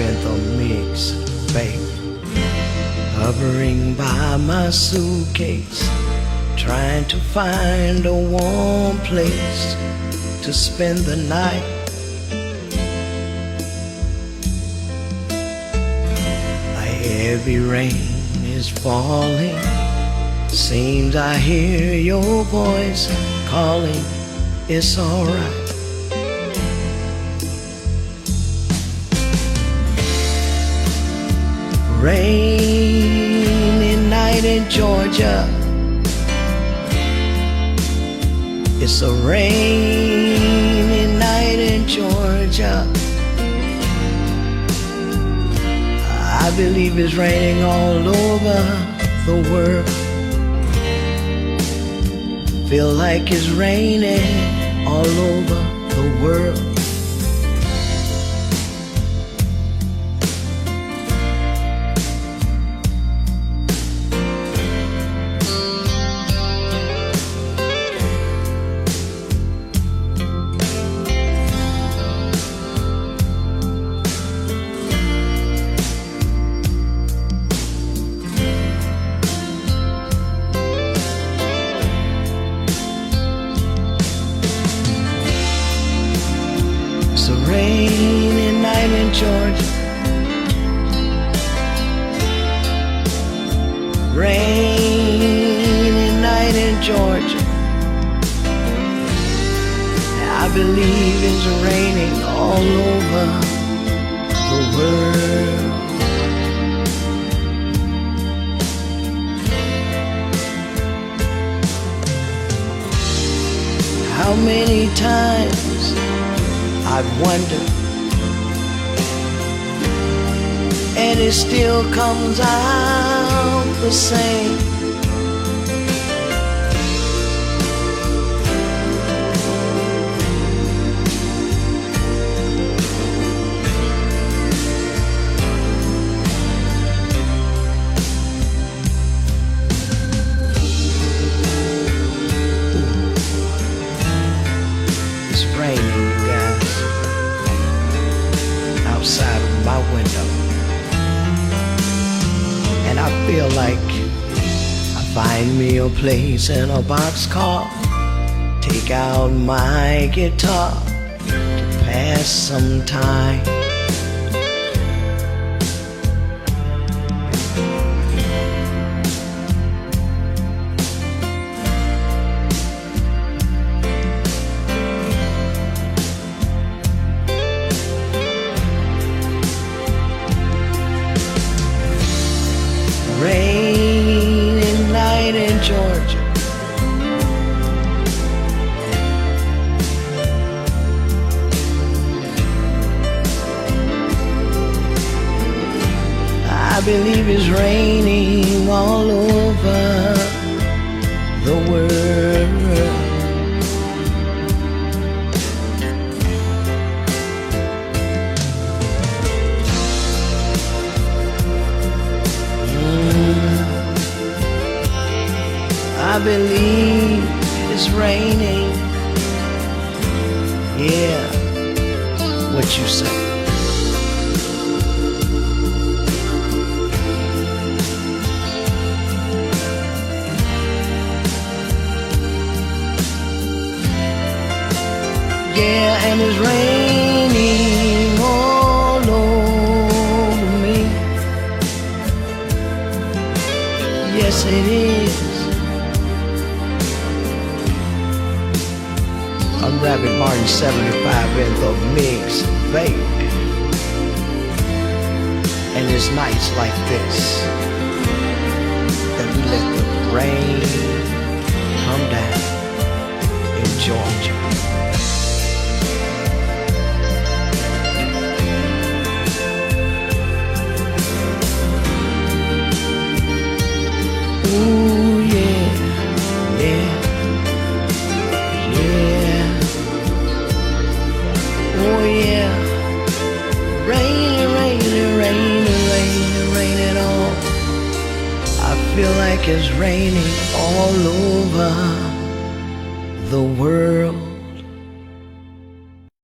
in the mix, babe. Hovering by my suitcase, trying to find a warm place to spend the night. A heavy rain is falling. Seems I hear your voice calling. It's alright. Rainy night in Georgia. It's a rainy night in Georgia. I believe it's raining all over the world. Feel like it's raining all over the world. It's a rainy night in Georgia. Rainy night in Georgia. I believe it's raining all over the world. How many times I've wondered, and it still comes out the same. It's raining, you guys, outside of my window, and I feel like I find me a place in a boxcar, take out my guitar to pass some time. Rainy night in Georgia. I believe it's raining all over the world. I believe it's raining. Yeah, what you say? Yeah, and it's raining all over me. Yes, it is. I'm Rabbit Martin 75 in the mix, baby. And it's nights like this that we let the rain come down in Georgia. Ooh, yeah, yeah, yeah. Oh yeah, rain, rain, rain, rain, rain it all. I feel like it's raining all over the world.